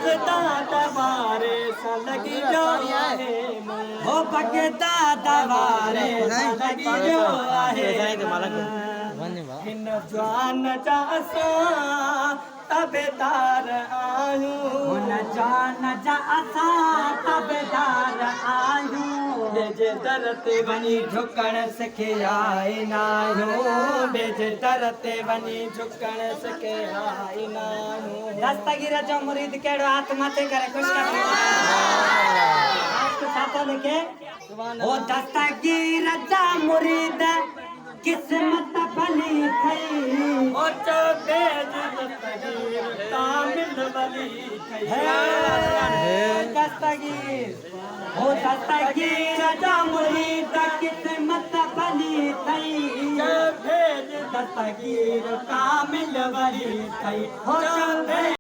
भगता दवारे सा लगी जो आहे हो भगता दवारे सा लगी जो आहे हिन जवान जा असां तबेदार आहियूं हुन जवान जा असां तबेदार आहियूं ॿिए दर ते वञी झुकण सिखिया आहियूं ॿिए दर ते वञी झुकण सिखिया आहियूं दस्तगीर जो मुरीद कहिड़ो हाथ मथे करे ख़ुशि छातो लिखे ओ दस्तगीर जा मुरीद किस्मत भली थई ओ बेज दस्तगीर तामिल भली थई दस्तगीर ओ दस्तगीर जा मुरीद किस्मत भली थई बेज दस्तगीर तामिल भली थई